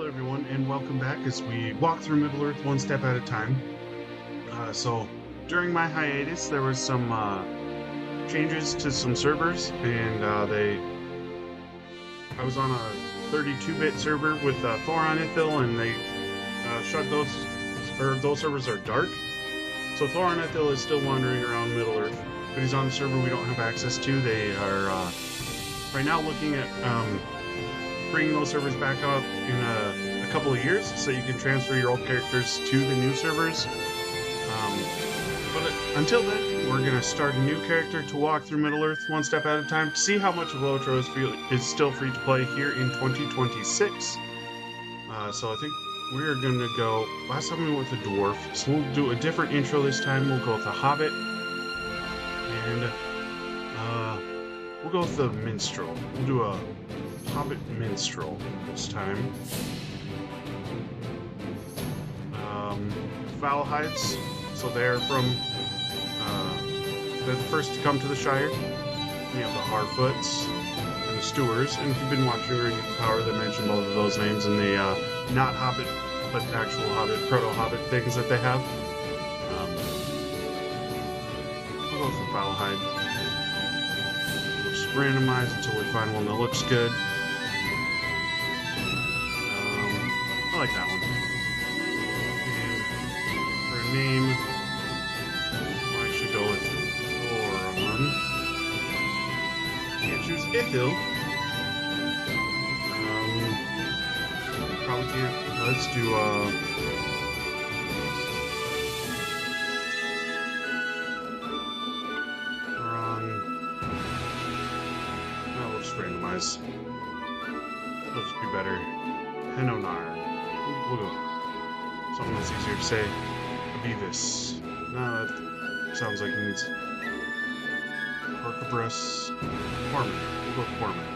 Hello everyone, and welcome back as we walk through Middle-earth one step at a time. So, during my hiatus, there was some changes to some servers, and I was on a 32-bit server with Thoronithil, and they shut those servers are dark. So Thoronithil is still wandering around Middle-earth, but he's on the server we don't have access to. They are right now looking at bringing those servers back up in a couple of years so you can transfer your old characters to the new servers. But until then, we're going to start a new character to walk through Middle-earth one step at a time to see how much of LOTRO is still free to play here in 2026. So I think we're going to go... Last time we went with a dwarf, so we'll do a different intro this time. We'll go with a hobbit. And we'll go with the minstrel. We'll do a hobbit minstrel this time. Foul hides, so they're the first to come to the Shire. We have the Harfoots and the Stewards, and if you've been watching Ring of Power, they mentioned both of those names in the not hobbit but actual hobbit, proto-hobbit things that they have. We'll go with the foul hide. We'll just randomize until we find one that looks good. I like that one. And for a name, I should go with Thoron. Can't choose Ithil. Probably can't. Let's do Thoron. No, we'll just randomize. It'll just be better. Henonar. We'll go something that's easier to say. Beavis. No, that sounds like it needs Corcobrus. Corman. We'll go with Corman.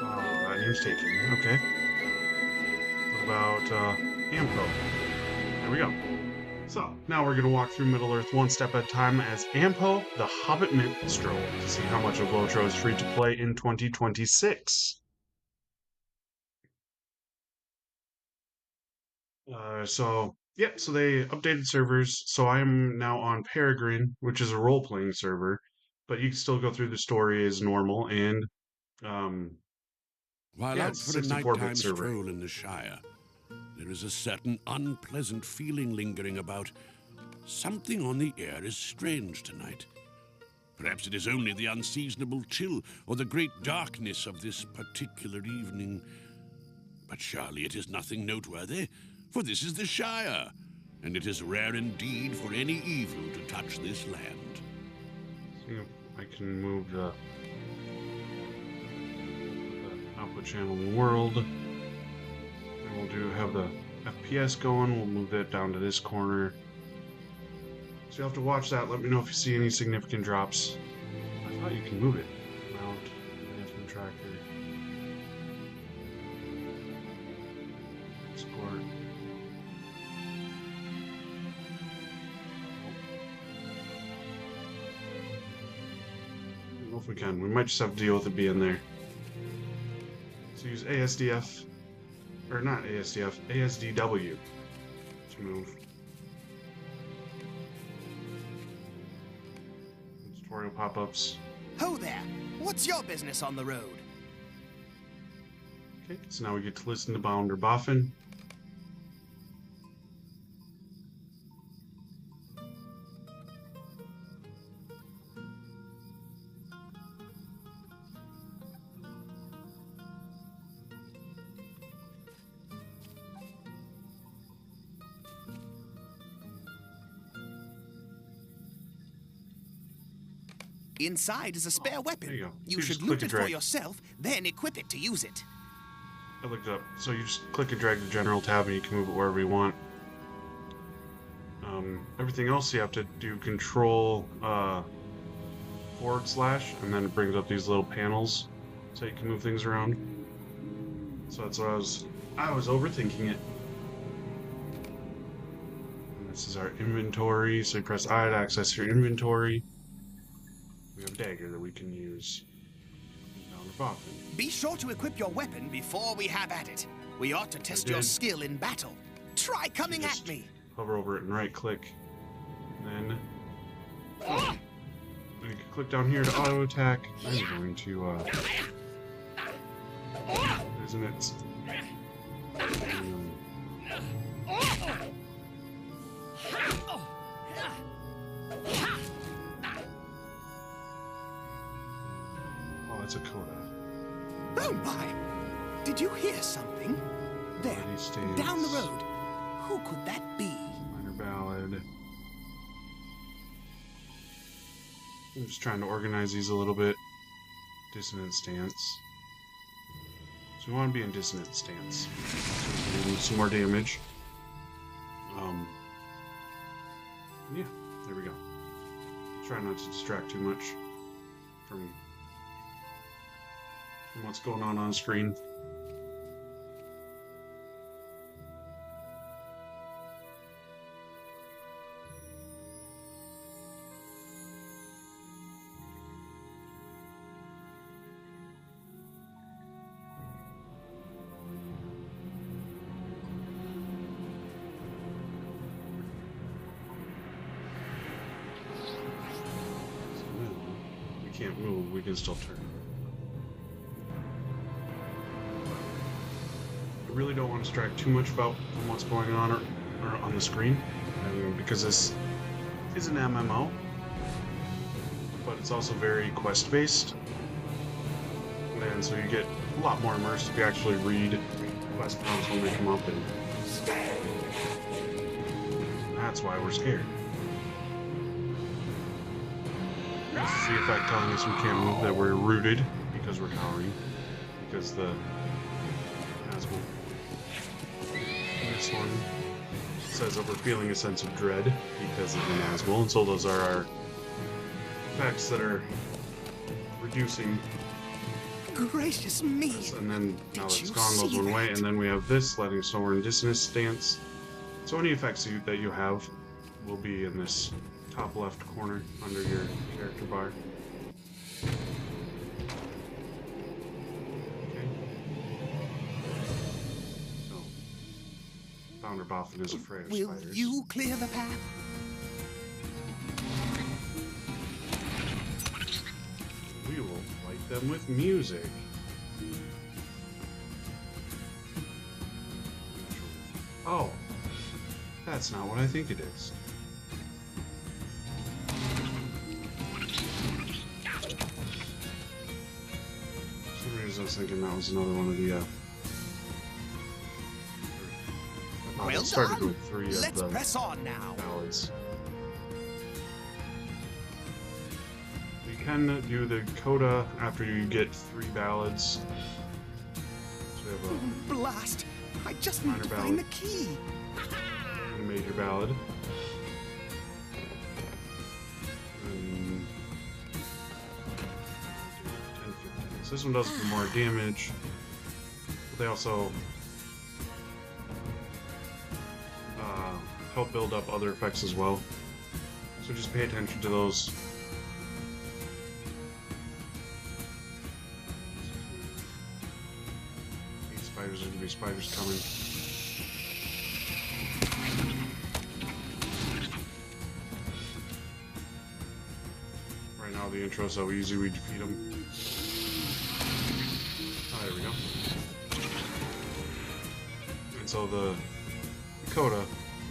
Oh, that name's taken. Okay. What about Ampo? There we go. So, now we're going to walk through Middle-earth one step at a time as Ampo, the Hobbit Minstrel, to see how much of LOTRO is free to play in 2026. So they updated servers. So I am now on Peregrine, which is a role-playing server, but you can still go through the story as normal. And While out it's for a a 64-bit nighttime server. stroll in the Shire, there is a certain unpleasant feeling lingering about. Something on the air is strange tonight. Perhaps it is only the unseasonable chill or the great darkness of this particular evening. But surely it is nothing noteworthy, for this is the Shire, and it is rare indeed for any evil to touch this land. See if I can move the output channel in the world. And we'll have the FPS going. We'll move that down to this corner. So you'll have to watch that. Let me know if you see any significant drops. I thought you can move it. Mount, management tracker. Export. I don't know if we can. We might just have to deal with it being there. So use ASDF, or not ASDF, ASDW to move. Tutorial pop-ups. Ho there! What's your business on the road? Okay, so now we get to listen to Bounder Boffin. Inside is a spare weapon. There you go. You You should just loot click and it for drag. yourself, then equip it to use it. I looked it up. So you just click and drag the general tab and you can move it wherever you want. Everything else you have to do control / and then it brings up these little panels so you can move things around. So that's what I was overthinking it. And this is our inventory, so you press I to access your inventory. We have a dagger that we can use. Down to Boffin. Be sure to equip your weapon before we have at it. We ought to test your did. skill in battle. Try coming at Just me. hover over it and right click. And then you can click down here to auto attack. I'm going to isn't it? Oh, it's a coda. Oh my! Did you hear something? There, Bloody Stance. down the road. Who could that be? Minor ballad. I'm just trying to organize these a little bit. Dissonant stance. So we want to be in dissonant stance. So we can do some more damage. Yeah, there we go. Try not to distract too much from what's going on screen. Can't move, we can still turn. I really don't want to distract too much about what's going on or on the screen, because this is an MMO, but it's also very quest-based, and so you get a lot more immersed if you actually read quest prompts when they come up, and that's why we're scared. This is the effect telling us we can't move, that we're rooted because we're cowering, because the Aswell. This one says that we're feeling a sense of dread because of the Aswell, and so those are our effects that are reducing. Gracious me! This, and then now that Did it's you gone, those see went away, that? and then we have this, letting us know we're in dissonance stance. So any effects that you have will be in this top left corner under your character bar. Okay. So, Founder Boffin is afraid of Will spiders. you clear the path? We will fight them with music. Oh, that's not what I think it is. For some reason I was thinking that was another one of the Well it started done. with 3 of Let's the press on now. ballads. You can do the coda after you get 3 ballads. So we have a Blast! I just need Minor to ballad. find the key. a major ballad. And 10, 15. So this one does more damage, but they also help build up other effects as well. So just pay attention to those. These spiders are going to be spiders coming. Right now the intro is so easy we defeat them. Oh, there we go. And so the coda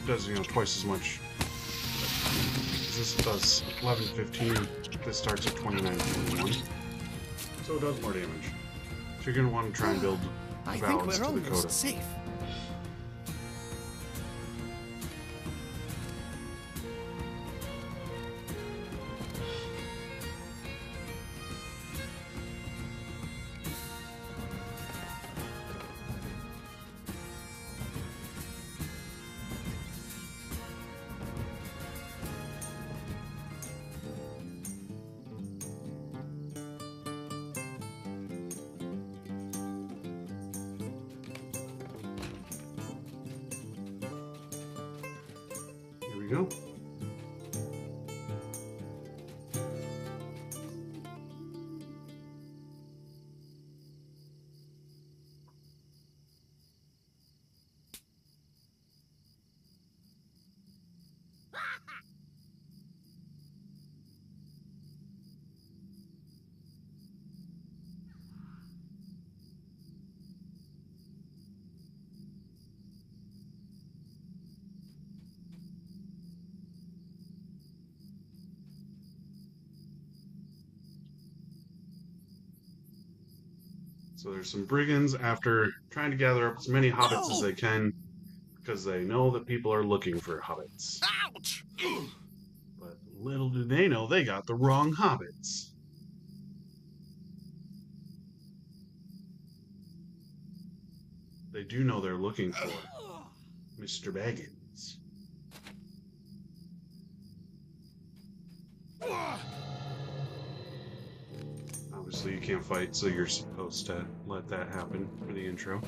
does, twice as much. This does 11:15. This starts at 29:21. So it does more damage. So you're going to want to try and build I think balance we're to the almost coda. safe. Here we go. So there's some brigands after trying to gather up as many hobbits as they can because they know that people are looking for hobbits. Ouch! But little do they know they got the wrong hobbits. They do know they're looking for Mr. Baggins. Obviously, you can't fight, so you're supposed to let that happen for the intro.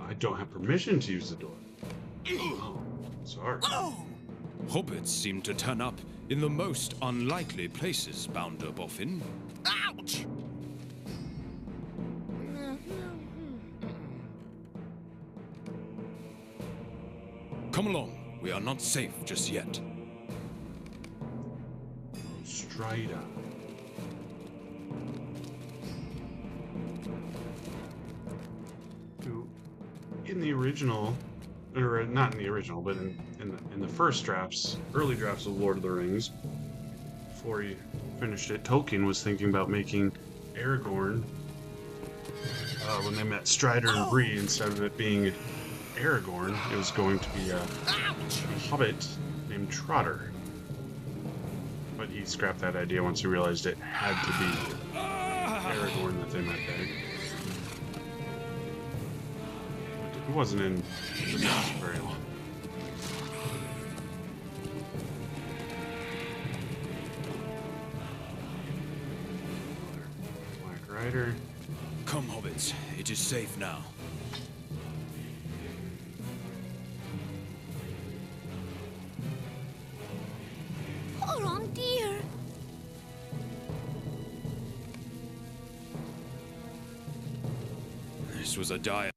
I don't have permission to use the door. Oh, sorry. Hobbits seem to turn up in the most unlikely places, Bounder Boffin. Ouch! Come along, we are not safe just yet. Strider. In the original, or not in the original, but in the first drafts, early drafts of Lord of the Rings, before he finished it, Tolkien was thinking about making Aragorn, when they met Strider and Bree, instead of it being Aragorn, it was going to be a hobbit named Trotter. But he scrapped that idea once he realized it had to be Aragorn that they met there. It wasn't in the match very long. Black Rider. Come, hobbits, it is safe now. Oh, dear. This was a dire.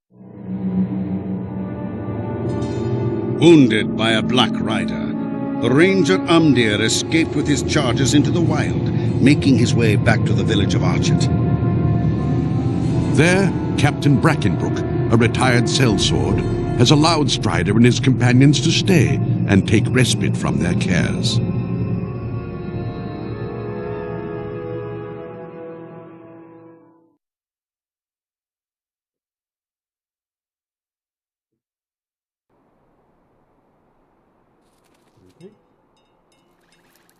Wounded by a Black Rider, the Ranger Umdir escaped with his charges into the wild, making his way back to the village of Archet. There, Captain Brackenbrook, a retired sellsword, has allowed Strider and his companions to stay and take respite from their cares.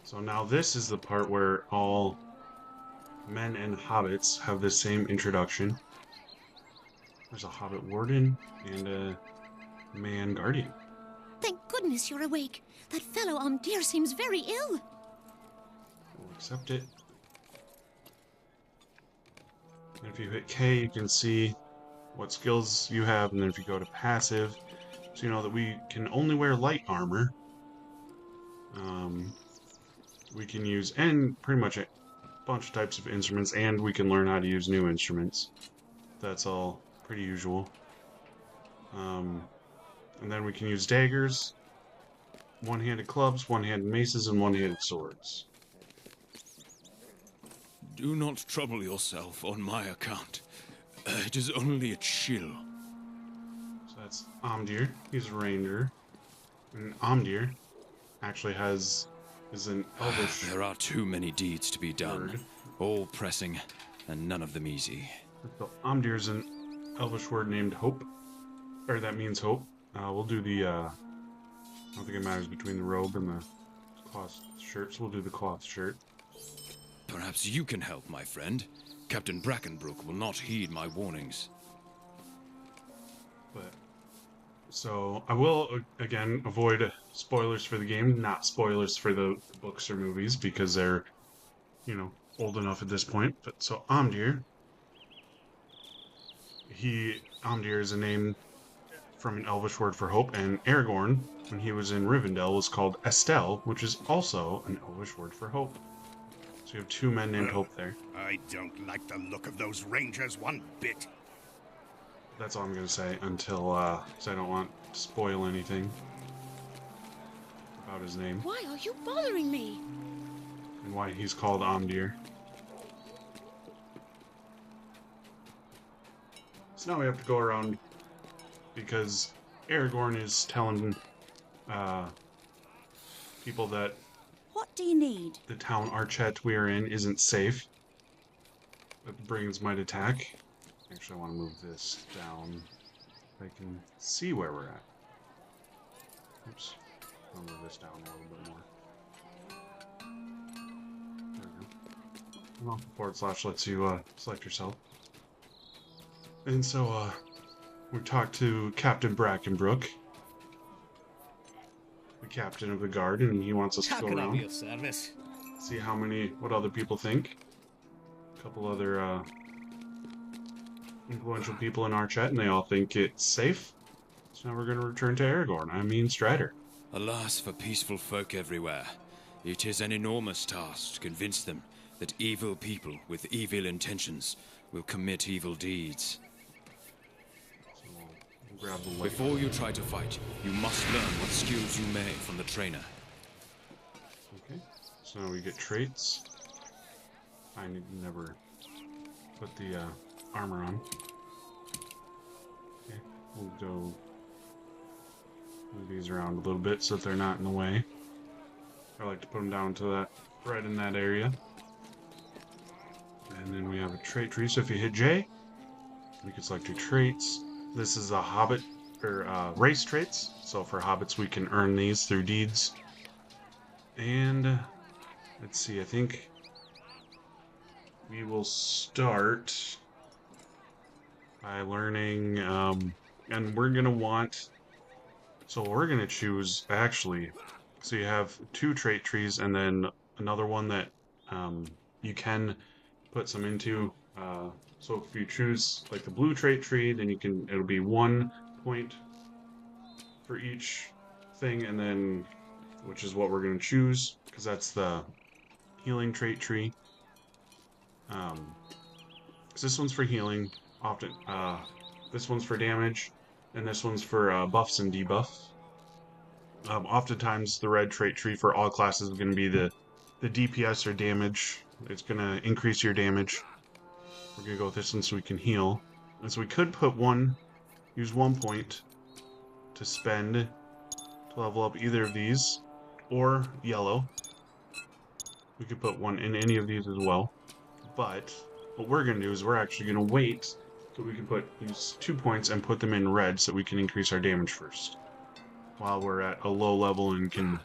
So now this is the part where all men and hobbits have the same introduction. There's a hobbit warden and a man guardian. Thank goodness you're awake. That fellow Omdir seems very ill. We'll accept it. And if you hit K, you can see what skills you have, and then if you go to passive, so you know that we can only wear light armor. We can use pretty much a bunch of types of instruments, and we can learn how to use new instruments. That's all pretty usual. And then we can use daggers, one-handed clubs, one-handed maces, and one-handed swords. Do not trouble yourself on my account. It is only a chill. So that's Omdir. He's a ranger. And Omdir actually is an elvish. There are too many deeds to be done, word. all pressing, and none of them easy. So Omdir is an elvish word named hope, or that means hope. We'll do the, I don't think it matters between the robe and the cloth shirt, so we'll do the cloth shirt. Perhaps you can help, my friend. Captain Brackenbrook will not heed my warnings. But so I will again avoid spoilers for the game, not spoilers for the books or movies, because they're, you know, old enough at this point. But so Omdir is a name from an elvish word for hope, and Aragorn, when he was in Rivendell, was called Estelle, which is also an elvish word for hope. So you have two men named Hope there. I don't like the look of those rangers one bit. That's all I'm going to say until, because I don't want to spoil anything about his name Why are you bothering me? and why he's called Omdir. So now we have to go around because Aragorn is telling people that What do you need? the town Archet we are in isn't safe. That the brigands might attack. Actually, I want to move this down so I can see where we're at. Oops. I'll move this down a little bit more. There we go. Well, / lets you select yourself. And so, we talked to Captain Brackenbrook, the captain of the guard, and he wants us to go around, your service? see what other people think. A couple other influential people in Archet, and they all think it's safe. So now we're going to return to Strider. Alas for peaceful folk everywhere. It is an enormous task to convince them that evil people with evil intentions will commit evil deeds. So we'll grab the light. Before you try to fight, you must learn what skills you may from the trainer. Okay, so now we get traits. I never put the armor on. Okay, we'll go move these around a little bit so that they're not in the way. I like to put them down to that, right in that area. And then we have a trait tree, so if you hit J, you can select your traits. This is a hobbit, or race traits, so for hobbits we can earn these through deeds. And, let's see, I think we will start by learning, and we're going to want, so we're going to choose, actually, so you have 2 trait trees and then another one that you can put some into. So if you choose like the blue trait tree, then it'll be 1 point for each thing, and then, which is what we're going to choose, because that's the healing trait tree. So this one's for healing, often, this one's for damage, and this one's for buffs and debuffs. Oftentimes the red trait tree for all classes is going to be the DPS or damage. It's going to increase your damage. We're going to go with this one so we can heal. And so we could use 1 point to spend to level up either of these, or yellow. We could put 1 in any of these as well. But what we're going to do is we're actually going to wait so we can use 2 points and put them in red so we can increase our damage first, while we're at a low level and can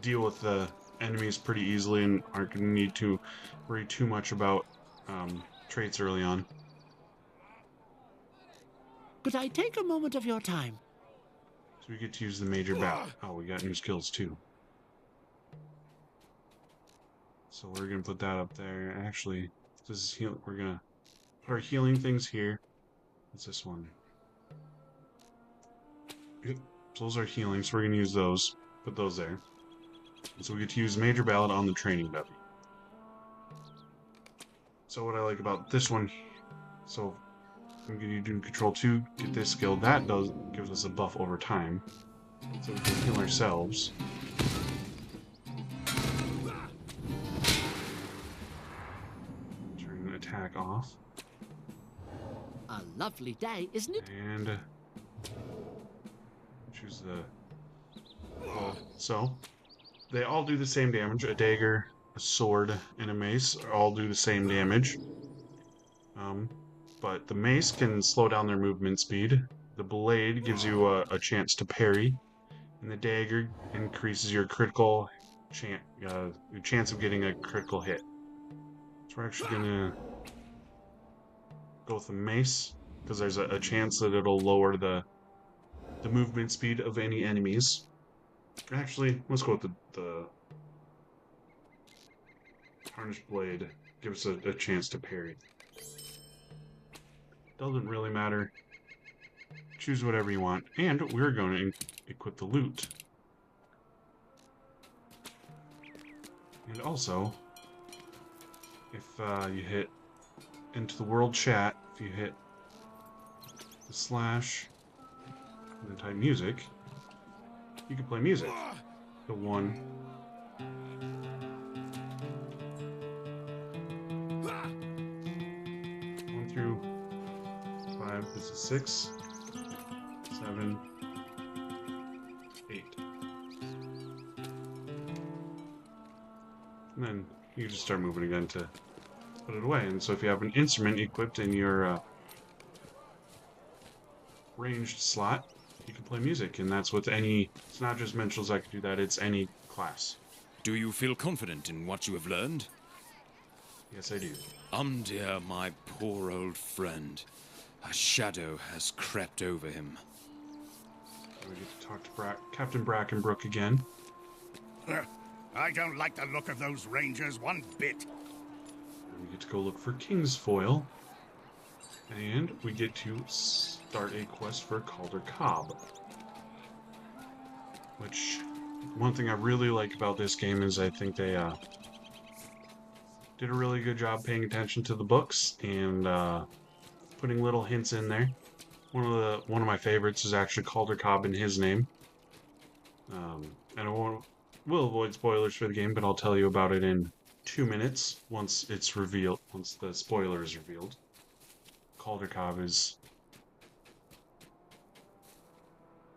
deal with the enemies pretty easily and aren't going to need to worry too much about traits early on. Could I take a moment of your time? So we get to use the major battle. Oh, we got new skills too. So we're going to put that up there. Actually, this is we're going to put our healing things here. What's this one? Yep. So those are healing, so we're going to use those. Put those there. And so we get to use Major Ballad on the training bevy. So what I like about this one, so I'm going to do Control 2, get this skill. That gives us a buff over time. So we can heal ourselves. Turn the attack off. A lovely day, isn't it? And choose the... so, they all do the same damage. A dagger, a sword, and a mace all do the same damage. But the mace can slow down their movement speed. The blade gives you a chance to parry. And the dagger increases your critical chance of getting a critical hit. So we're actually going to go with the mace, because there's a chance that it'll lower the movement speed of any enemies. Actually, let's go with the Tarnished Blade. Gives us a chance to parry. Doesn't really matter. Choose whatever you want. And we're going to equip the loot. And also, if you hit into the world chat, if you hit the slash and then type music, you can play music. The 1. 1 through 5. This is 6. 7, 8. And then you just start moving again to put it away. And so if you have an instrument equipped in your ranged slot, you can play music. And that's with any, it's not just Minstrels that can do that, it's any class. Do you feel confident in what you have learned? Yes, I do. Dear, my poor old friend. A shadow has crept over him. We get to talk to Captain Brackenbrook again. I don't like the look of those rangers one bit. We get to go look for Kingsfoil. And we get to start a quest for Calder Cobb. Which, one thing I really like about this game is I think they did a really good job paying attention to the books and putting little hints in there. One of my favorites is actually Calder Cobb in his name. And we'll avoid spoilers for the game, but I'll tell you about it in 2 minutes once it's revealed. Once the spoiler is revealed. Calder Cobb is.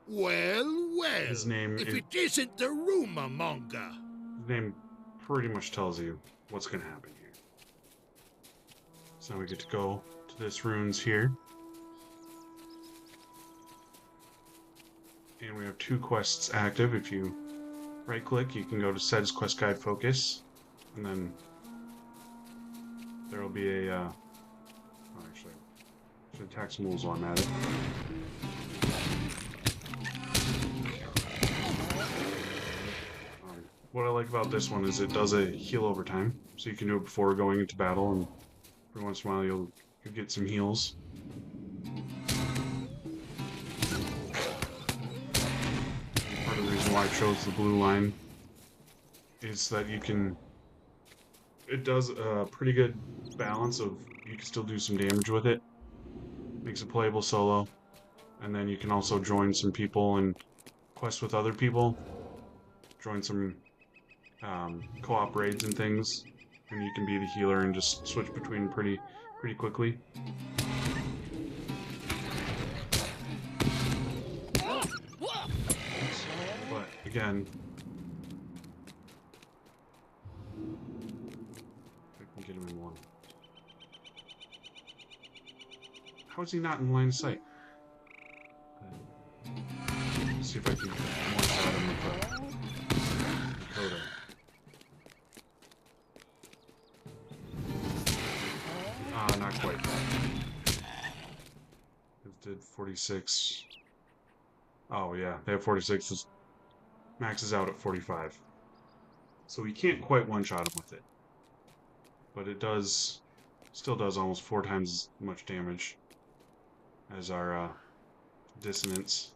Well, His name if it isn't the rumor monger. His name pretty much tells you what's going to happen here. So now we get to go to this runes here. And we have 2 quests active. If you right click, you can go to Sed's Quest Guide Focus. And then there will be a, actually, I should attack some wolves while I'm at it. What I like about this one is it does a heal over time, so you can do it before going into battle, and every once in a while you'll get some heals. Part of the reason why I chose the blue line is that you can. It does a pretty good balance of you can still do some damage with it. Makes it playable solo, and then you can also join some people and quest with other people. Join some co-op raids and things, and you can be the healer and just switch between pretty quickly. But again, I can get him in one. How is he not in line of sight? Let's see if I can one-shot him with Dakota. Not quite. It did 46. Oh yeah, they have 46. This maxes out at 45. So we can't quite one-shot him with it. But it still does almost 4 times as much damage as our dissonance.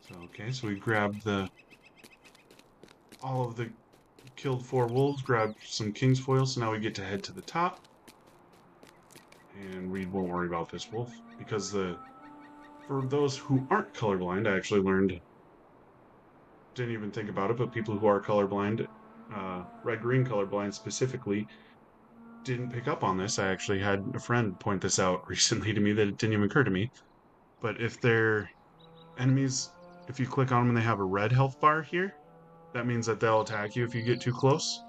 So okay, so we grabbed all of the killed 4 wolves, grabbed some Kingsfoil, so now we get to head to the top. And we won't worry about this wolf, because for those who aren't colorblind, I actually learned, didn't even think about it, but people who are colorblind, red-green colorblind specifically, didn't pick up on this. I actually had a friend point this out recently to me that it didn't even occur to me. But if they're enemies, if you click on them and they have a red health bar here, that means that they'll attack you if you get too close.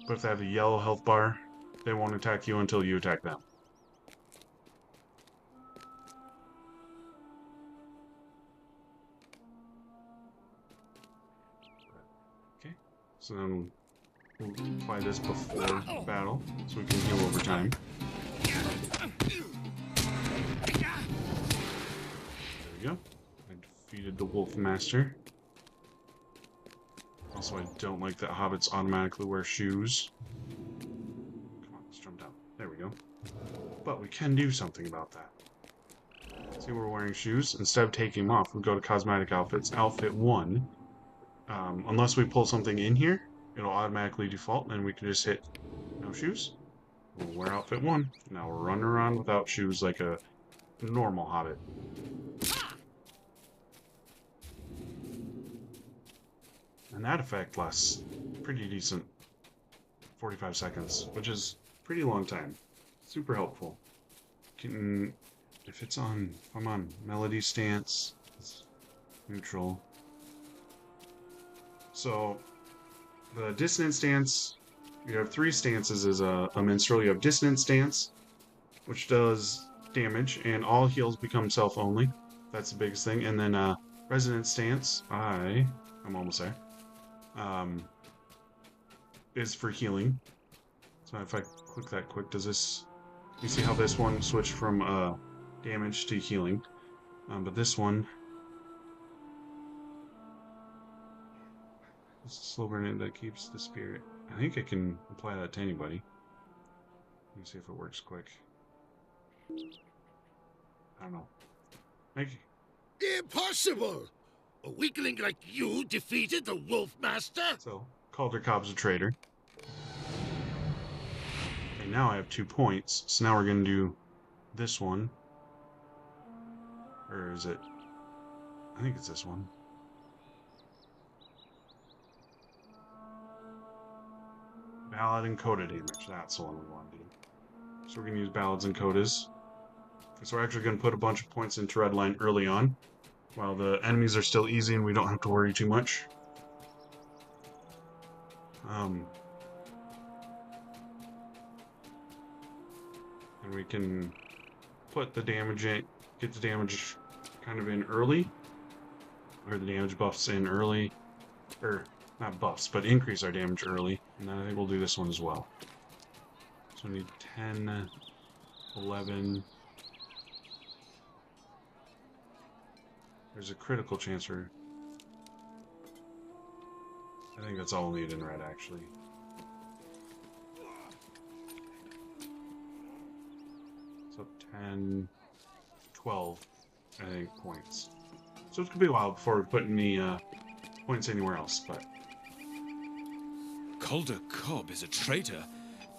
But if they have a yellow health bar, they won't attack you until you attack them. Okay, so then we'll apply this before battle, so we can heal over time. There we go. I defeated the Wolf Master. Also, I don't like that hobbits automatically wear shoes. Come on, let's jump down. There we go. But we can do something about that. See, we're wearing shoes. Instead of taking them off, we go to Cosmetic Outfits, Outfit 1. Unless we pull something in here, it'll automatically default, and we can just hit no shoes. We'll wear Outfit 1. Now we're running around without shoes like a normal hobbit. And that effect lasts pretty decent, 45 seconds, which is a pretty long time. Super helpful. There if I'm on melody stance, it's neutral. So the dissonant stance, you have 3 stances as a minstrel. You have dissonant stance, which does damage, and all heals become self only. That's the biggest thing. And then resonant stance, I'm almost there. Is for healing. So if I click that quick, does this? You see how this one switched from damage to healing, but this one. It's a slow burn that keeps the spirit. I think I can apply that to anybody. Let me see if it works quick. I don't know. Impossible! A weakling like you defeated the Wolf Master? So, Calder Cobb's a traitor. Okay, now I have 2 points. So now we're going to do this one. Or is it? I think it's this one. Ballad and coda damage. That's the one we want to do. So we're going to use ballads and codas. So we're actually going to put a bunch of points into Redline early on, while the enemies are still easy and we don't have to worry too much. And we can put the damage in, get the damage kind of in early, or the damage buffs in early, or not buffs, but increase our damage early. And then I think we'll do this one as well. So we need 10, 11. There's a critical chance for... I think that's all we'll need in red, actually. So 10, 12, I think, points. So it's going to be a while before we put any points anywhere else, but... Calder Cobb is a traitor.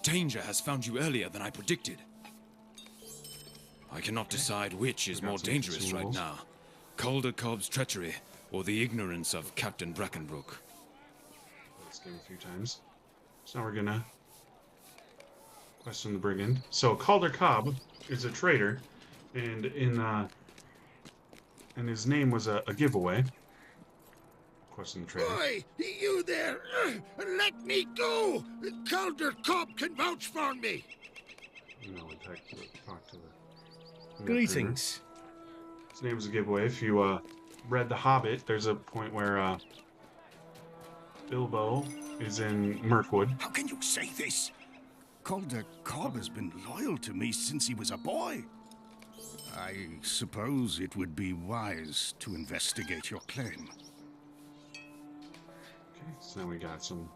Danger has found you earlier than I predicted. I cannot decide which is more dangerous right now. Calder Cobb's treachery, or the ignorance of Captain Brackenbrook. This game a few times. So now we're gonna question the brigand. So Calder Cobb is a traitor, and his name was a giveaway. Question the traitor. Boy, you there! Let me go! Calder Cobb can vouch for me! No, we talk to the Greetings. His name was a giveaway. If you read The Hobbit, there's a point where Bilbo is in Mirkwood. How can you say this? Calder Cobb has been loyal to me since he was a boy. I suppose it would be wise to investigate your claim. Okay, so now we got some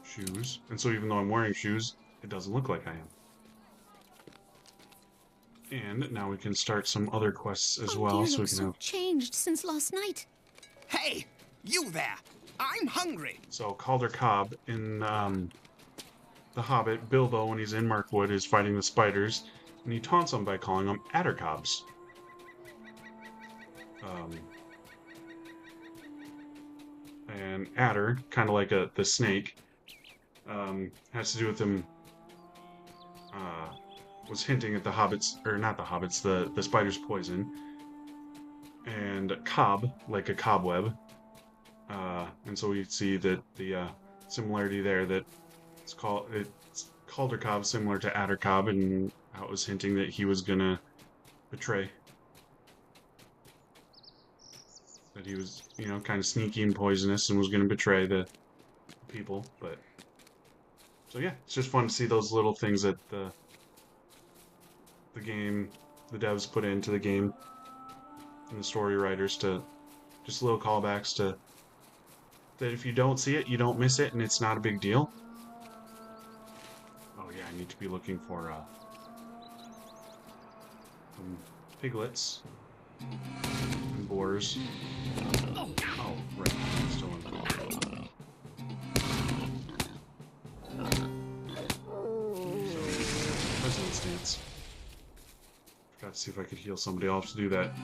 shoes. And so even though I'm wearing shoes, it doesn't look like I am. And now we can start some other quests as well, Dear so we looks can so have... changed since last night. Hey, you there! I'm hungry! So Calder Cobb in The Hobbit, Bilbo, when he's in Mirkwood, is fighting the spiders, and he taunts them by calling them Addercobs. And Adder, kind of like the snake, has to do with him, was hinting at the hobbits, or not the hobbits, the spider's poison. And Cobb, like a cobweb. And so we see that the similarity there, that it's Calder Cobb similar to Adder Cobb, and how it was hinting that he was gonna betray. That he was, you know, kind of sneaky and poisonous and was gonna betray the people, but... So yeah, it's just fun to see those little things that the game, the devs put into the game, and the story writers, to just little callbacks to that if you don't see it, you don't miss it, and it's not a big deal. Oh yeah, I need to be looking for piglets and boars. Oh, right, I'm still in President stance. Forgot to see if I could heal somebody. I'll have to do that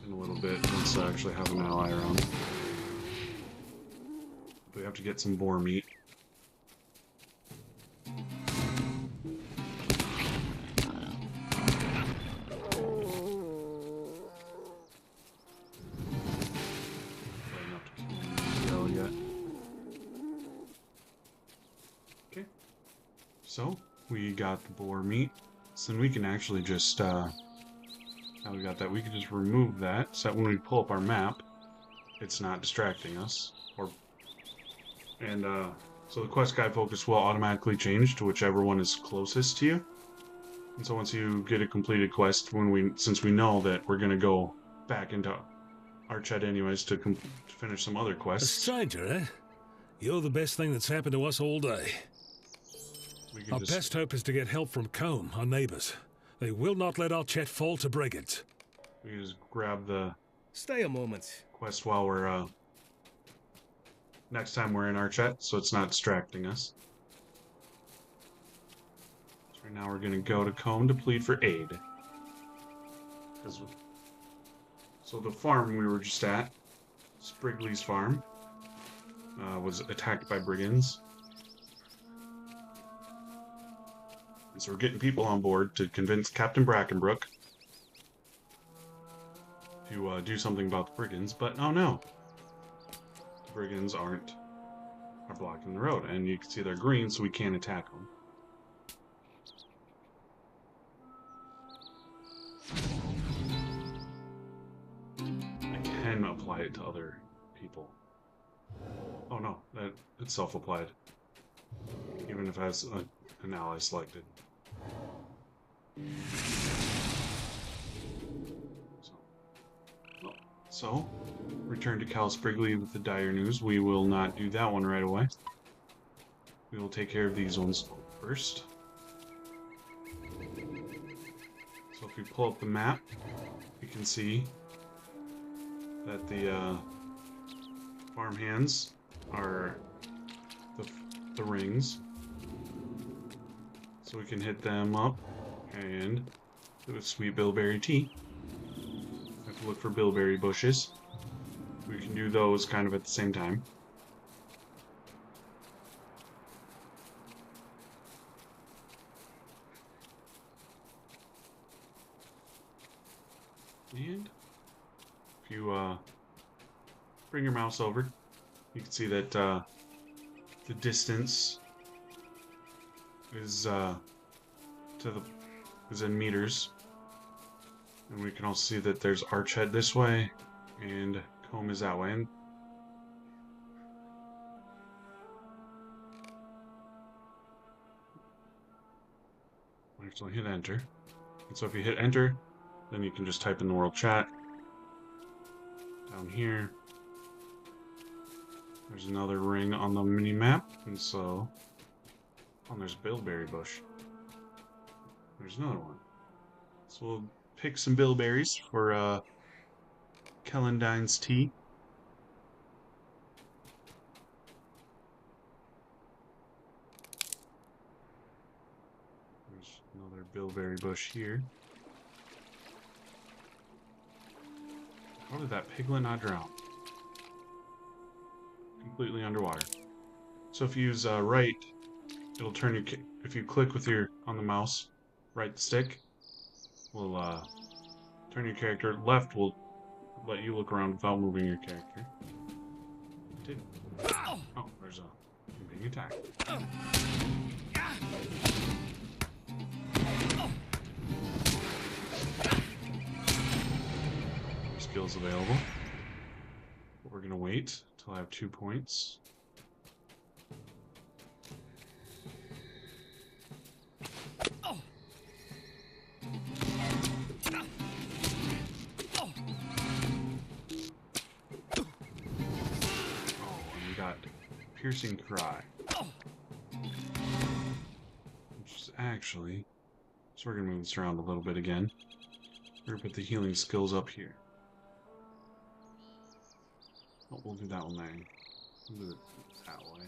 in a little bit once I actually have an ally around. But we have to get some boar meat. So, we got the boar meat. So then we can actually just, now we got that, we can just remove that, so that when we pull up our map, it's not distracting us. So the quest guide focus will automatically change to whichever one is closest to you. And so once you get a completed quest, since we know that we're going to go back into Archet anyways to finish some other A quests, stranger, eh? You're the best thing that's happened to us all day. we can Our just best hope is to get help from Combe, our neighbors. They will not let Archet fall to brigands. we can just grab the Stay a moment. quest while we're next time we're in Archet, so it's not distracting us. So right now we're going to go to Combe to plead for aid. So the farm we were just at, Sprigley's farm, was attacked by brigands. And so we're getting people on board to convince Captain Brackenbrook to do something about the brigands, but oh no. The brigands are blocking the road, and you can see they're green, so we can't attack them. I can apply it to other people. Oh no, it's self-applied. Even if it has an ally selected. So, return to Cal Sprigley with the dire news. We will not do that one right away. We will take care of these ones first. So if we pull up the map, we can see that the farmhands are the rings. So we can hit them up and do a sweet bilberry tea. Have to look for bilberry bushes. We can do those kind of at the same time. And if you bring your mouse over, you can see that the distance is is in meters, and we can also see that there's Archet this way and Combe is that way. And actually hit enter. And so if you hit enter, then you can just type in the world chat. Down here, there's another ring on the mini map, and so there's a bilberry bush. There's another one. So we'll pick some bilberries for Kellandine's tea. There's another bilberry bush here. How did that piglet not drown? Completely underwater. So if you use right, it'll turn your. If you click with on the mouse, right stick will turn your character. Left will let you look around without moving your character. Oh, there's a being attacked. Skills available. But we're gonna wait till I have 2 points. Piercing cry. Which is actually... So we're going to move this around a little bit again. We're going to put the healing skills up here. Oh, we'll do that one there. We'll do it that way.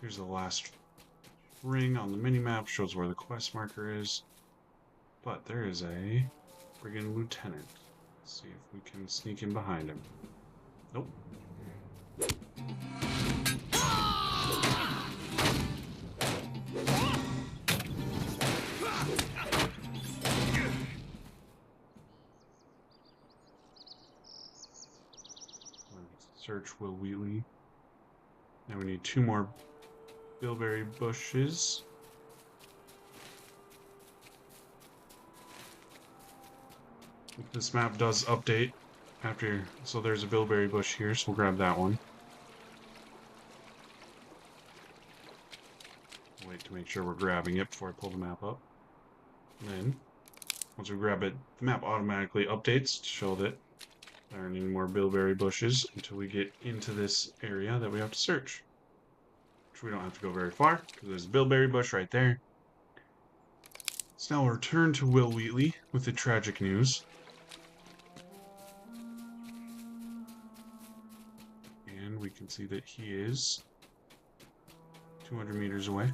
Here's the last ring on the minimap. Shows where the quest marker is. But there is a brigand lieutenant. Let's see if we can sneak in behind him. Nope. Search Will Wheatley. Now we need 2 more bilberry bushes. This map does update after, so there's a bilberry bush here, so we'll grab that one. Wait to make sure we're grabbing it before I pull the map up. And then, once we grab it, the map automatically updates to show that there aren't any more bilberry bushes until we get into this area that we have to search. Which we don't have to go very far, because there's a bilberry bush right there. So now we'll return to Will Wheatley with the tragic news. And we can see that he is 200 meters away.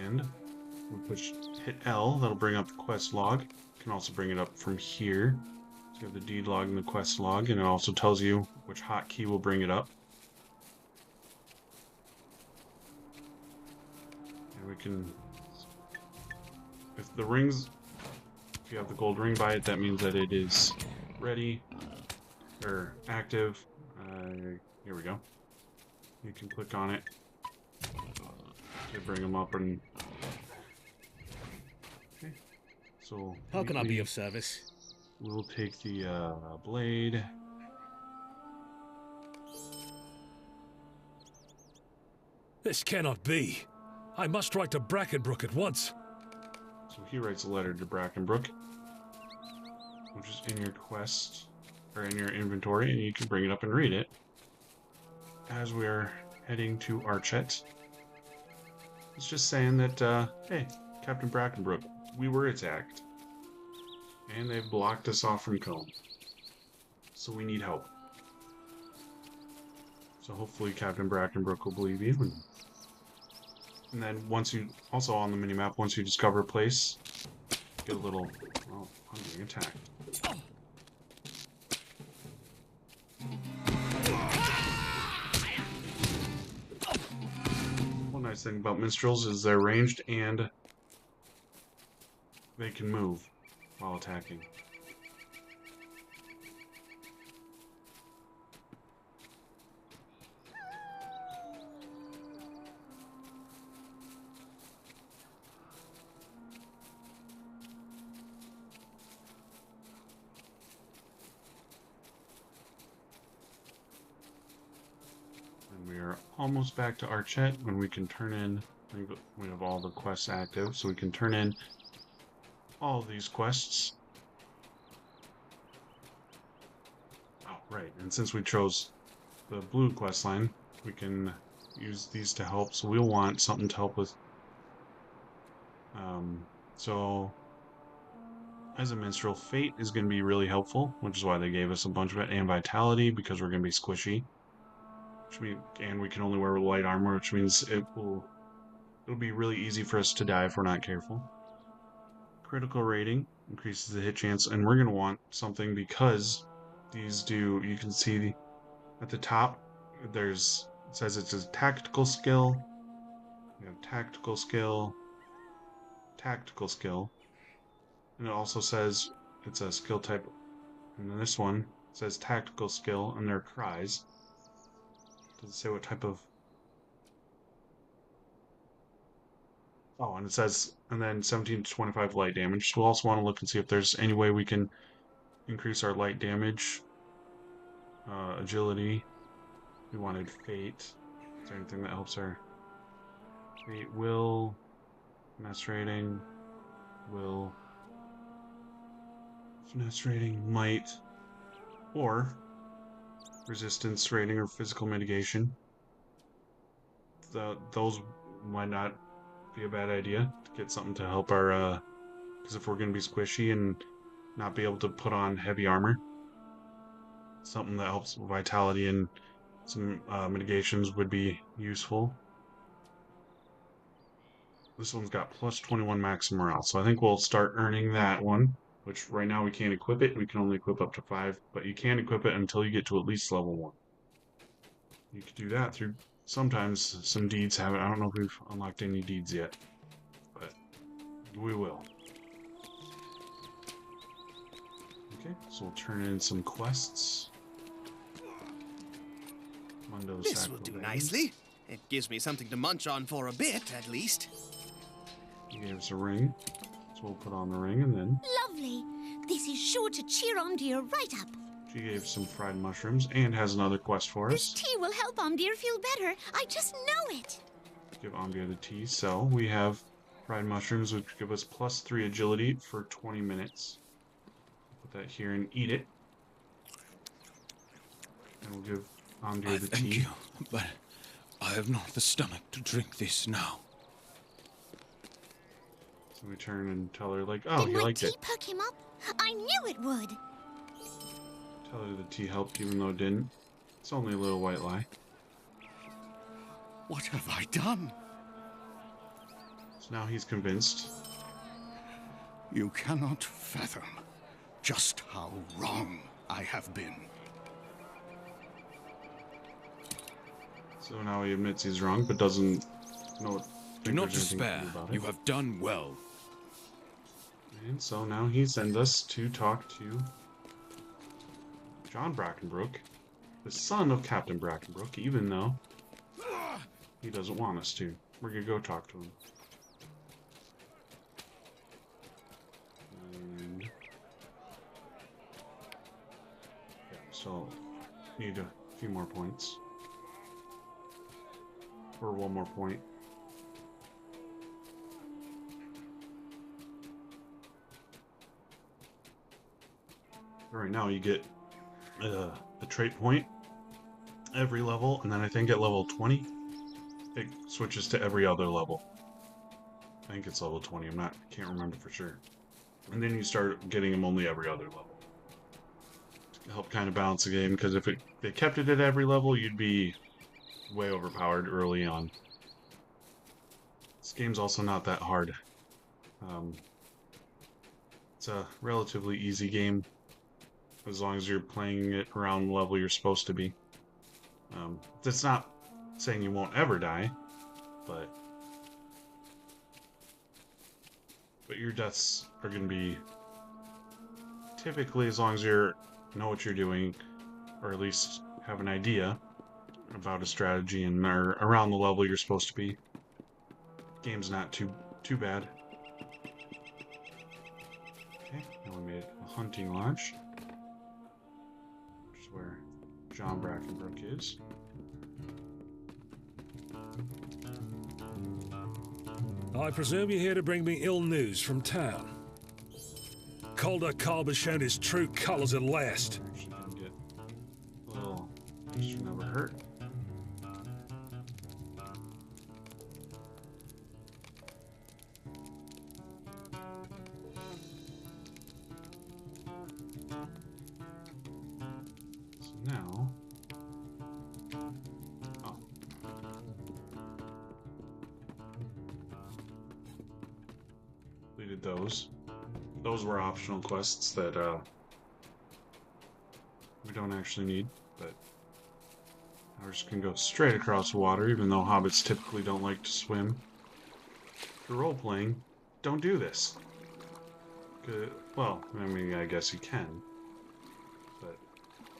And we hit L, that'll bring up the quest log. You can also bring it up from here. So you have the deed log and the quest log, and it also tells you which hotkey will bring it up. And we can, if you have the gold ring by it, that means that it is ready, or active. Here we go. You can click on it to bring them up and... Okay, so... How can I be of service? We'll take the blade. This cannot be. I must write to Brackenbrook at once. So he writes a letter to Brackenbrook, which is in your quest, or in your inventory, and you can bring it up and read it. As we are heading to Archet, it's just saying that, hey, Captain Brackenbrook, we were attacked. And they've blocked us off from Combe. So we need help. So hopefully Captain Brackenbrook will believe you. And then once you, also on the minimap, once you discover a place, get a little, well, I'm being attacked. One nice thing about minstrels is they're ranged and they can move while attacking. And we are almost back to Archet when we can turn in, we have all the quests active, so we can turn in all of these quests. Oh, right, and since we chose the blue quest line, we can use these to help, so we'll want something to help with. So, as a minstrel, Fate is going to be really helpful, which is why they gave us a bunch of it, and Vitality, because we're going to be squishy. Which means, and we can only wear light armor, which means it'll be really easy for us to die if we're not careful. Critical rating increases the hit chance, and we're going to want something because these do, you can see at the top, it says it's a tactical skill. You have tactical skill, and it also says it's a skill type, and then this one says tactical skill, and they're cries. Does it say what type of... Oh, and it says, and then 17 to 25 light damage. So we'll also want to look and see if there's any way we can increase our light damage. Agility. We wanted Fate. Is there anything that helps our... Fate, Will, Finesse rating, Will, Finesse rating, Might, or Resistance rating or Physical mitigation. Those might not be a bad idea to get something to help our, because if we're going to be squishy and not be able to put on heavy armor, something that helps vitality and some mitigations would be useful. This one's got plus 21 max morale, so I think we'll start earning that one, which right now we can't equip it. We can only equip up to 5, but you can equip it until you get to at least level 1. You can do that through... Sometimes some deeds have it. I don't know if we've unlocked any deeds yet, but we will. Okay, so we'll turn in some quests. Mundo This will do Sacrosanct. nicely. It gives me something to munch on for a bit, at least. He gave us a ring, so we'll put on the ring, and then Lovely. This is sure to cheer Omdir right up. she gave some fried mushrooms and has another quest for This us. tea will help Omdir feel better. I just know it. Give Omdia the tea. So we have fried mushrooms, which give us +3 agility for 20 minutes. Put that here and eat it. And we'll give Omdir I the thank tea. you, but I have not the stomach to drink this now. So we turn and tell her, like, oh, Did he my liked tea it. perk him up? I knew it would. Tell her the tea helped, even though it didn't. It's only a little white lie. What have I done? So now he's convinced. You cannot fathom just how wrong I have been. So now he admits he's wrong, but doesn't know. Do not despair. You have done well. And so now he sends us to talk to John Brackenbrook, the son of Captain Brackenbrook, even though he doesn't want us to. We're gonna go talk to him. And yeah, so need a few more points. Or one more point. Right now you get a trait point every level, and then I think at level 20 it switches to every other level. I think it's level 20. Can't remember for sure. And then you start getting them only every other level to help kind of balance the game. Because if they kept it at every level, you'd be way overpowered early on. This game's also not that hard. It's a relatively easy game, as long as you're playing it around the level you're supposed to be. That's not saying you won't ever die, but your deaths are going to be typically, as long as you know what you're doing, or at least have an idea about a strategy and are around the level you're supposed to be. Game's not too bad. Okay, now we made a hunting lodge, which is where John Brackenbrook is. I presume you're here to bring me ill news from town. Calder Cobb has shown his true colors at last. Actually, gonna get a little extra never hurt. So now, oh. Completed those. Those were optional quests that we don't actually need, but we're just gonna go straight across the water, even though hobbits typically don't like to swim. For role-playing, don't do this. Well, I mean, I guess you can, but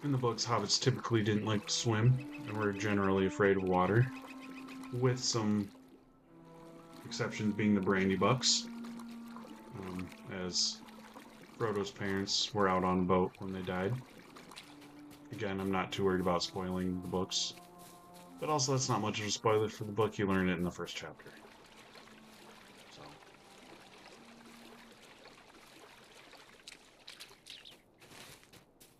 in the books, hobbits typically didn't like to swim, and were generally afraid of water, with some exceptions being the brandy bucks, as Frodo's parents were out on a boat when they died. Again, I'm not too worried about spoiling the books, but also that's not much of a spoiler for the book. You learn it in the first chapter. So.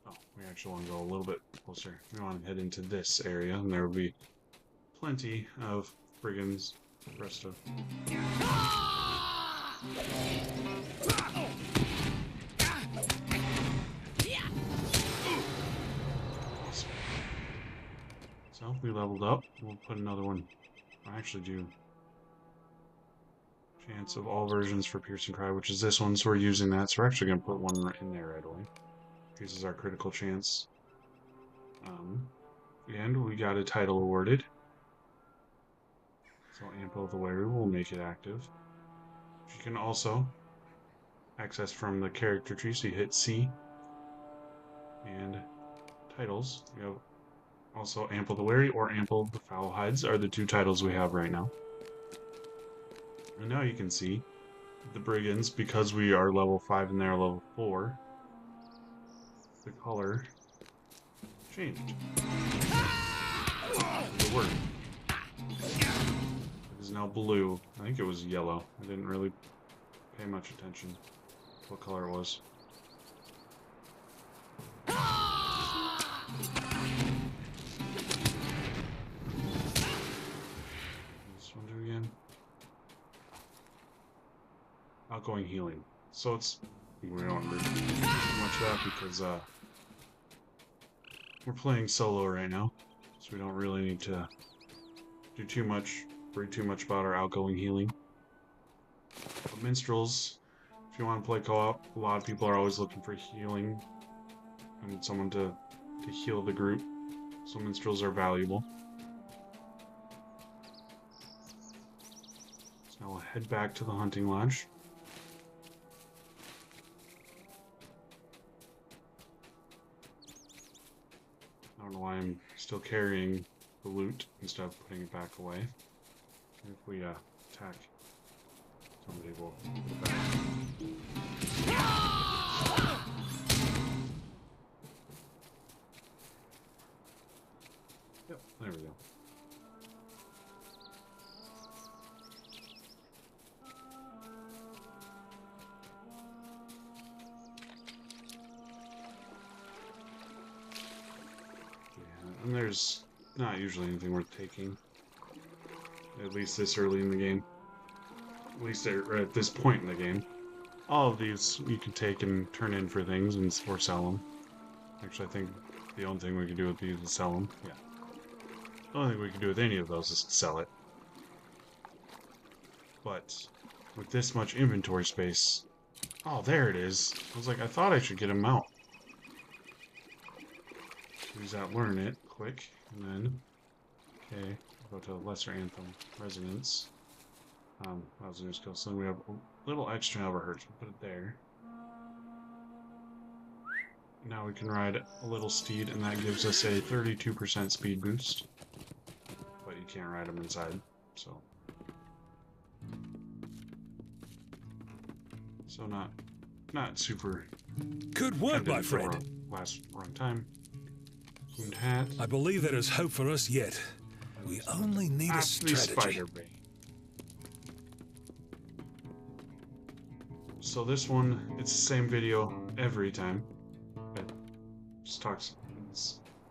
Oh, we actually want to go a little bit closer. We want to head into this area, and there will be plenty of brigands for us to... So, we leveled up. We'll put another one. I actually do. Chance of all versions for Piercing Cry, which is this one, so we're using that. So we're actually going to put one right in there right away. Increases our critical chance. And we got a title awarded. So Ample of the Weary will make it active. You can also access from the character tree, so you hit C. And titles. You have Also, Ample the Wary or Ample the Foul Hides are the two titles we have right now. And now you can see the Brigands, because we are level 5 and they're level 4, the color changed. The word. It is now blue. I think it was yellow. I didn't really pay much attention to what color it was. This one do again. Outgoing healing. So it's, we don't really do much of that because we're playing solo right now, so we don't really need to do too much, worry too much about our outgoing healing. But minstrels, if you want to play co-op, a lot of people are always looking for healing and someone to heal the group, so minstrels are valuable. So now we'll head back to the hunting lodge. I don't know why I'm still carrying the loot instead of putting it back away. If we attack, somebody will put it back. Yep, there we go. And there's not usually anything worth taking. At least this early in the game. At least at this point in the game. All of these you can take and turn in for things or sell them. Actually, I think the only thing we can do with these is sell them. Yeah. The only thing we can do with any of those is sell it. But with this much inventory space... Oh, there it is. I was like, I thought I should get him out. Use that, learn it quick, and then, okay, go to Lesser Anthem Resonance. That was a new skill, so we have a little extra overhertz. We'll put it there. Now we can ride a little steed, and that gives us a 32% speed boost. But you can't ride them inside, so. So not super. Good work, my friend. Last wrong time. Hat. I believe there is hope for us yet. We only need a strategy. Spider-Bait. So this one, it's the same video every time. It just talks.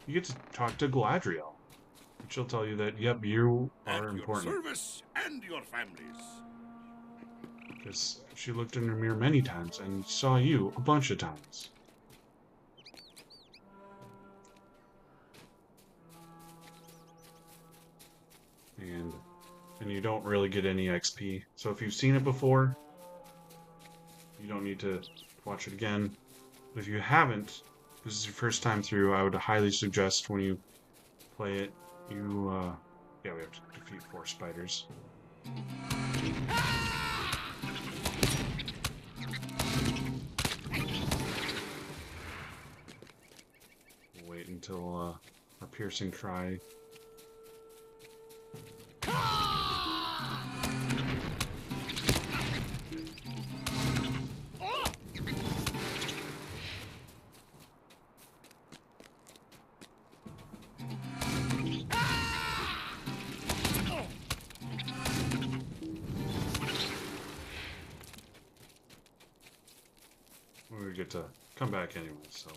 You get to talk to Galadriel. She'll tell you that, yep, you are important. Your service and your families. Because she looked in her mirror many times and saw you a bunch of times. And you don't really get any XP. So if you've seen it before, you don't need to watch it again. But if you haven't, this is your first time through, I would highly suggest when you play it, you, yeah, we have to defeat 4 spiders. We'll wait until, our piercing cry. We get to come back anyway, so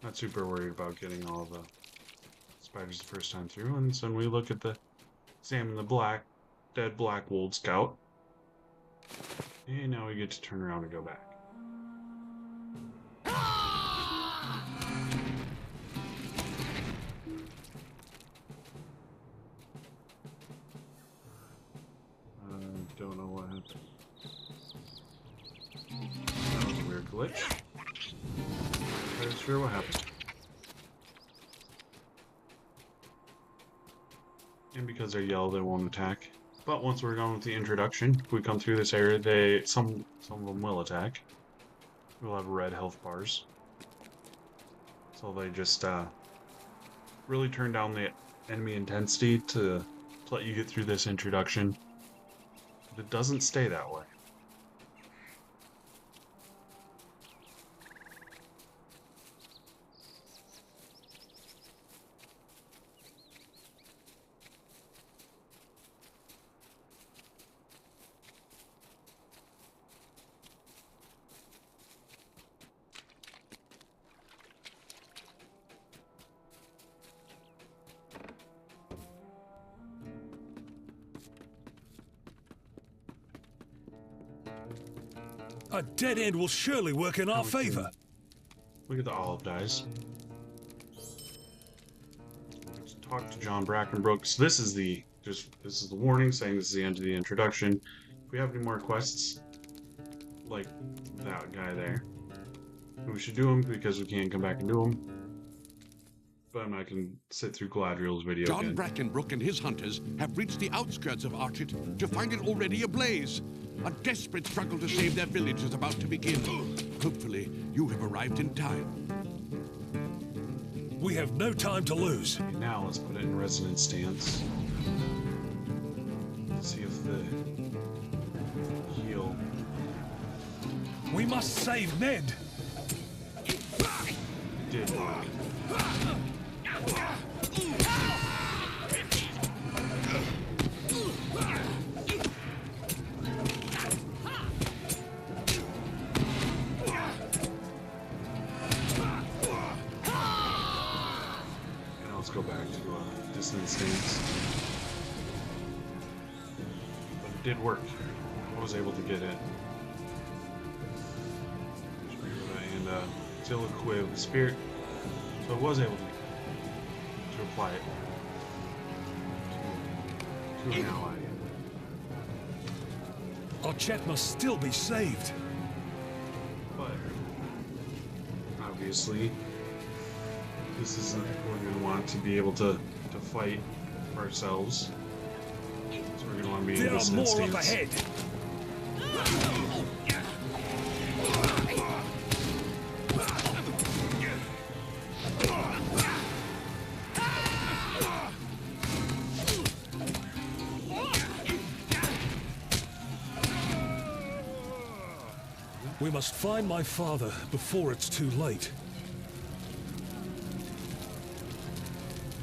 not super worried about getting all the spiders the first time through. And so we look at the examine the dead black wold scout, and now we get to turn around and go back. I don't know what happened. That was a weird glitch. Not sure what happened. And because they're yellow, they won't attack. But once we're done with the introduction, if we come through this area, some of them will attack. We'll have red health bars. So they just really turn down the enemy intensity to let you get through this introduction. But it doesn't stay that way. A dead end will surely work in our favor. Look at the olive dyes. Let's talk to John Brackenbrook. So this is the warning saying this is the end of the introduction. If we have any more quests, like that guy there, we should do them because we can't come back and do them. But I'm not going to sit through Galadriel's video John again. Brackenbrook and his hunters have reached the outskirts of Archit to find it already ablaze. A desperate struggle to save their village is about to begin. Hopefully, you have arrived in time. We have no time to lose. Okay, now let's put it in resonance stance. Let's see if the heal. We must save Ned. It did work. Let's go back to dissonance stance. But it did work. I was able to get it. And Tiliquiv Spirit. So I was able to apply it to an ally. Archet must still be saved. But obviously this isn't we're going to want to be able to fight for ourselves. So we're going to want to be in There are dissonance more up stance. ahead. We must find my father before it's too late.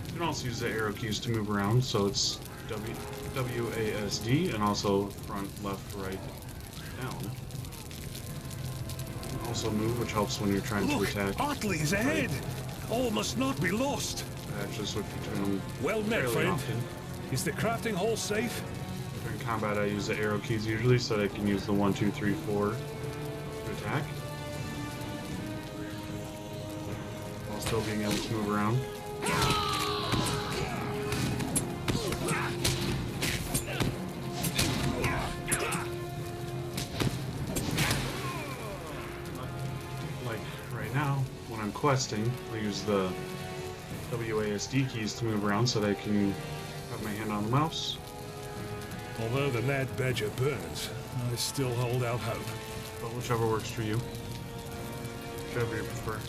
You can also use the arrow keys to move around, so it's WASD and also front, left, right, down. You can also move, which helps when you're trying to Look, attack. Otley is ahead. All must not be lost. I actually switch between them Well met, fairly friend. often. Is the crafting hole safe? During combat, I use the arrow keys usually, so that I can use the 1, 2, 3, 4 to attack, while still being able to move around. Like right now, when I'm questing, I use the WASD keys to move around so that I can have my hand on the mouse. Although the Mad Badger burns, I still hold out hope. But whichever works for you. Whichever you prefer.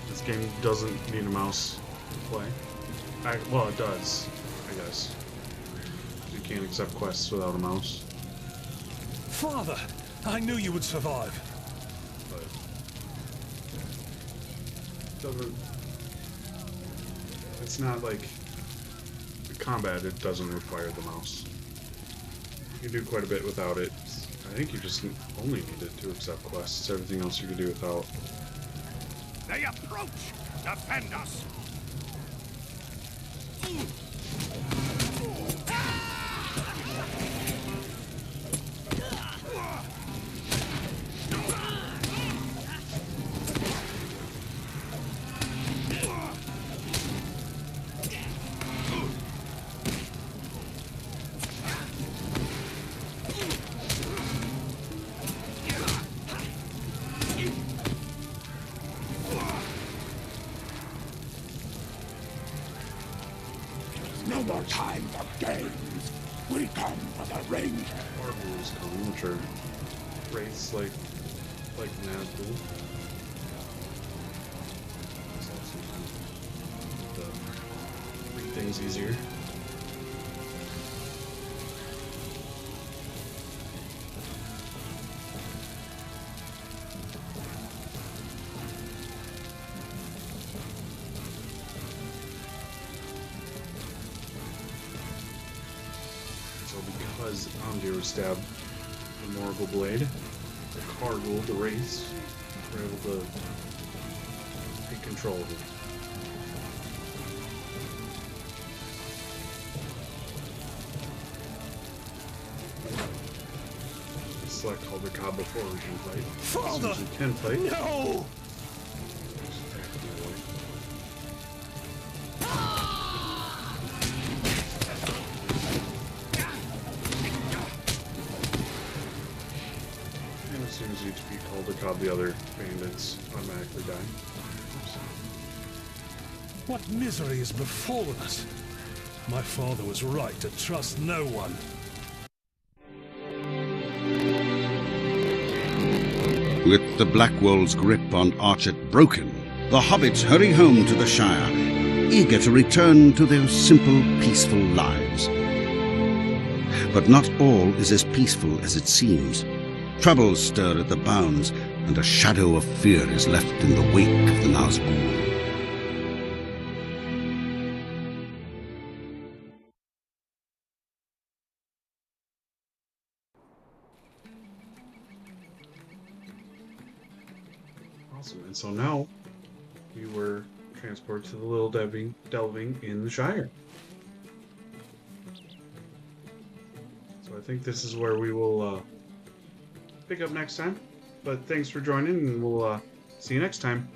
This game doesn't need a mouse to play. Well, it does, I guess. You can't accept quests without a mouse. Father, I knew you would survive. But doesn't. It's not like combat. It doesn't require the mouse. You can do quite a bit without it. I think you just only need it to accept quests. Everything else you can do without. They approach! Defend us! No more time for games. We come for the Ranger. Marbles come, which are wraiths like Nazgul. things easier. So because Amdir was stabbed with the Moracle Blade, the Cargill, the race, were able to take control of it. Select Calder Cobb before we can fight. Father! As soon as we can fight. No! Just attack my way. And as soon as you defeat Calder Cobb, the other bandits automatically die. What misery has befallen us? My father was right to trust no one. With the Blackwall's grip on Archet broken, the hobbits hurry home to the Shire, eager to return to their simple, peaceful lives. But not all is as peaceful as it seems. Troubles stir at the bounds, and a shadow of fear is left in the wake of the Nazgul. Awesome. And so now we were transported to the Little Delving in the Shire. So I think this is where we will pick up next time. But thanks for joining, and we'll see you next time.